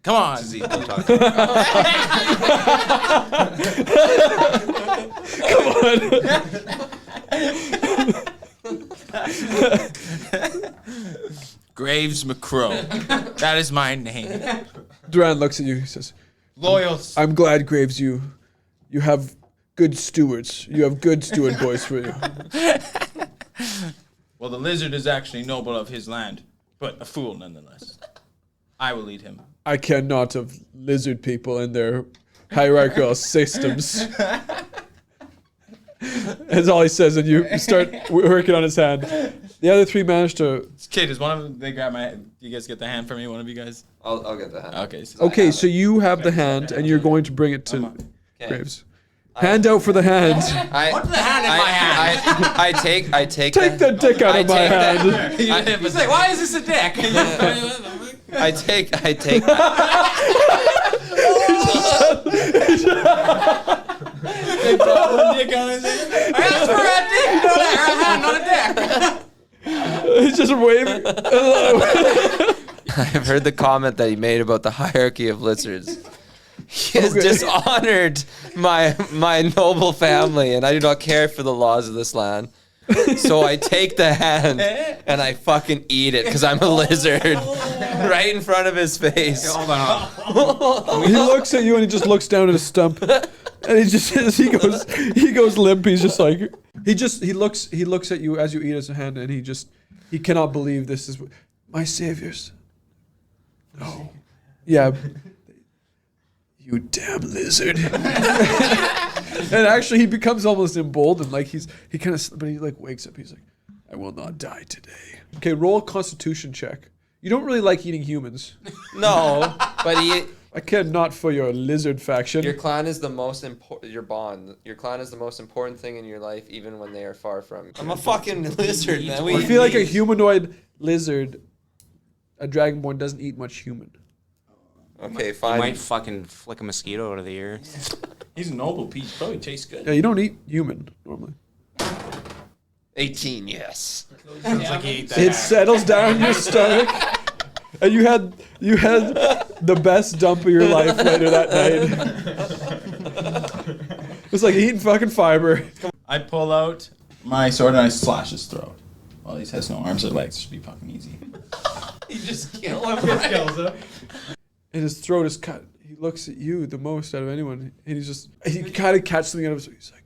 Come on. Graves McCrow. That is my name. Duran looks at you. He says, Loyal. I'm glad, Graves, you have good stewards. You have good steward boys for you. Well, the lizard is actually noble of his land, but a fool nonetheless. I will lead him. I care not of lizard people and their hierarchical systems. That's all he says, and you start working on his hand. The other 3 managed to... Okay, does one of them, they grab my hand? You guys get the hand for me, one of you guys? I'll get the hand. Okay. Okay, so you have the hand, and you're going to bring it to Graves. Hand out for the hand. Put the hand in my hand. I take Take the dick out of my hand. He's like, why is this a dick? I take They brought one dick on his hand. I asked for a dick, not a hand, not a dick. He's just waving. I've heard the comment that he made about the hierarchy of lizards. He has dishonored my noble family, and I do not care for the laws of this land. So I take the hand and I fucking eat it because I'm a lizard, right in front of his face. Hold on. He looks at you and he just looks down at his stump, and he goes limp. He's just like he looks at you as you eat his hand, and he cannot believe this is my saviors. No, yeah, you damn lizard. And actually, he becomes almost emboldened. Like but he like wakes up. He's like, I will not die today. Okay, roll a Constitution check. You don't really like eating humans. No, but I care not for your lizard faction. your clan is the most important. Your bond. Your clan is the most important thing in your life, even when they are far from you. I'm a fucking lizard, man. I feel like a humanoid lizard, a dragonborn, doesn't eat much human. Okay, You fine. might fucking flick a mosquito out of the ear. He's a noble piece. Probably tastes good. Yeah, you don't eat human normally. 18, yes. Sounds like he ate that. It settles down your stomach, and you had the best dump of your life later that night. It's like eating fucking fiber. I pull out my sword and I slash his throat. Well, he has no arms or legs. It should be fucking easy. You just kill him. And his throat is cut. He looks at you the most out of anyone, and he kind of catches something out of his. He's like,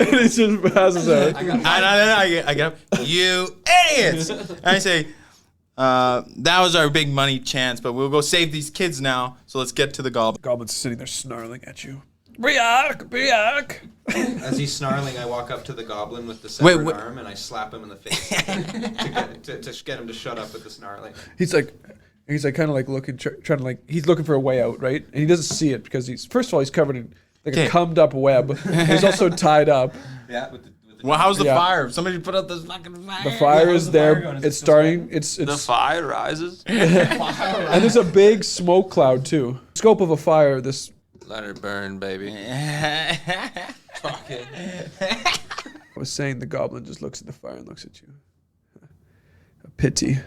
and he just passes out. And I get up. You idiots! And I say, that was our big money chance, but we'll go save these kids now. So let's get to the goblin. Goblin's sitting there snarling at you. Briac, Briac. As he's snarling, I walk up to the goblin with the severed arm and I slap him in the face to get him to shut up with the snarling. He's like kind of like looking, trying to like, he's looking for a way out, right? And he doesn't see it because first of all, he's covered in like a cummed up web. He's also tied up. Yeah, with the Well, how's the Yeah. fire? Somebody put out this fucking fire. The fire is How's the fire there. going? Is It's it still starting. It's The fire rises. and there's a big smoke cloud too. Scope of a fire. This Let her burn, baby. I was saying, the goblin just looks at the fire and looks at you. A pity.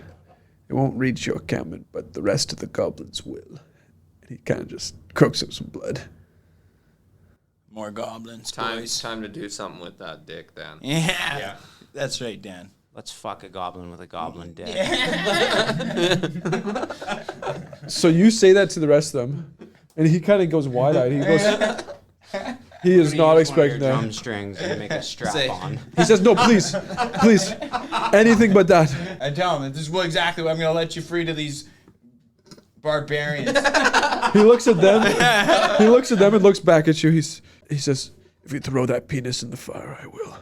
It won't reach your cabin, but the rest of the goblins will. And he kind of just croaks up some blood. More goblins, Time boys. to do something with that dick, then. Yeah. That's right, Dan. Let's fuck a goblin with a goblin dick. So you say that to the rest of them, and he kind of goes wide-eyed. He goes, he is not expecting that. Drum strings and make a strap on. He says, "No, please, please, anything but that." I tell him, this is exactly what I'm going to let you free to these barbarians. He looks at them. He looks at them and looks back at you. He says, "If you throw that penis in the fire, I will."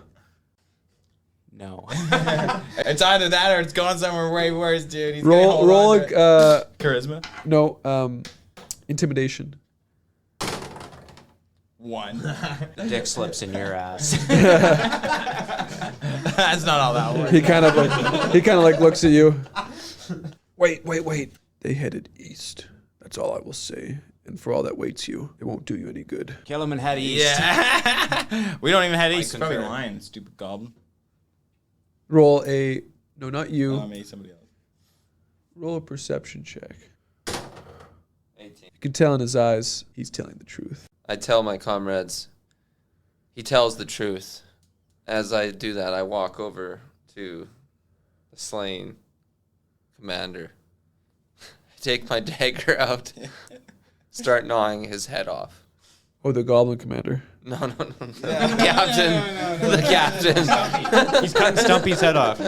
No. It's either that or it's going somewhere way worse, dude. He's Roll on to it. a, Charisma. no, intimidation. 1. Dick slips in your ass. That's not how that works. He kind of like looks at you. Wait. They headed east. That's all I will say. And for all that waits you, it won't do you any good. Kill him and head east. Yeah. We don't even head east. It's probably concur. lying, stupid goblin. Roll a, no, not you. Maybe somebody else. Roll a perception check. 18. You can tell in his eyes, he's telling the truth. I tell my comrades, he tells the truth. As I do that, I walk over to the slain commander. I take my dagger out, start gnawing his head off. Oh, the goblin commander. No. The captain. The captain. He's cutting Stumpy's head off.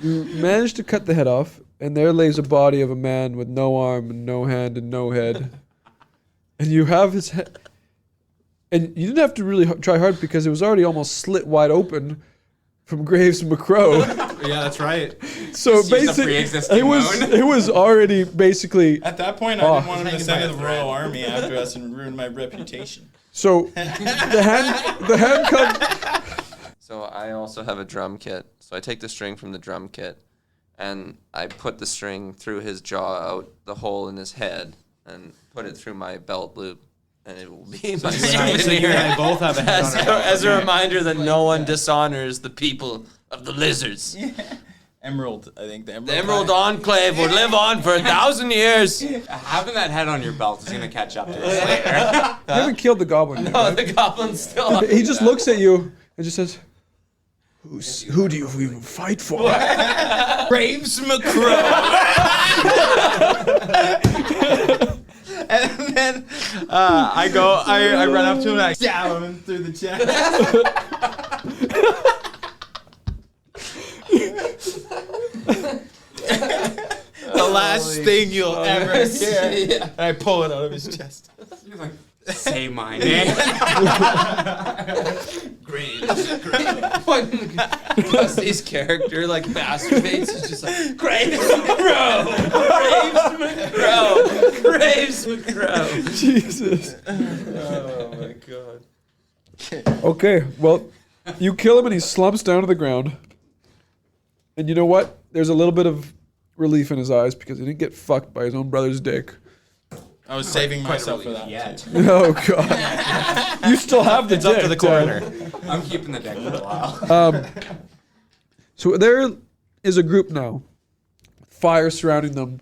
You manage to cut the head off, and there lays a body of a man with no arm and no hand and no head. And you have his head. And you didn't have to really try hard because it was already almost slit wide open from Graves McCrow. Yeah, that's right. So Just use the basically, pre-existing it was already basically. At that point, I didn't want him to send me to the Royal Army after us and ruin my reputation. So the hand cut. So I also have a drum kit. So I take the string from the drum kit and I put the string through his jaw out the hole in his head and put it through my belt loop. And it will be my So you and I both have a head on our belt. as a reminder that no one dishonors the people of the lizards. Emerald, I think. The The Emerald Enclave would live on for 1,000 years. Having that head on your belt is going to catch up to this later. You haven't killed the goblin yet, Oh, right? the goblin's still. He just looks at you and just says, "Who do you even fight for?" Graves McCrow. And then I run up to him and I stab him through the chest. The last thing you'll ever hear. And I pull it out of his chest. You're like, say my name. Dusty's character like masturbates. He's just like Graves McCrow, Graves McCrow. Jesus. Oh my god. Okay, well, you kill him and he slumps down to the ground. And you know what? There's a little bit of relief in his eyes because he didn't get fucked by his own brother's dick. I was saving myself for that. Yet. Oh god. You still have the It's dick. up to the coroner. I'm keeping the deck for a while. So there is a group now. Fire surrounding them.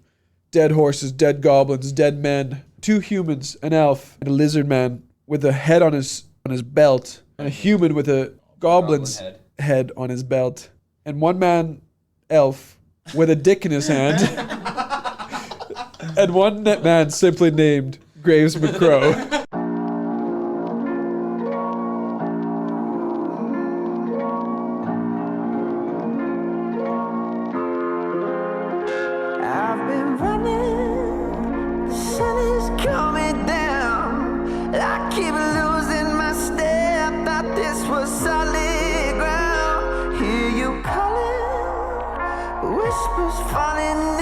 Dead horses, dead goblins, dead men. 2 humans, an elf, and a lizard man with a head on his belt. And a human with a goblin's head on his belt. And 1 man, elf, with a dick in his hand. And 1 man simply named Graves McCrow. I've been running, the sun is coming down. I keep losing my step, thought this was solid ground. Hear you calling, whispers falling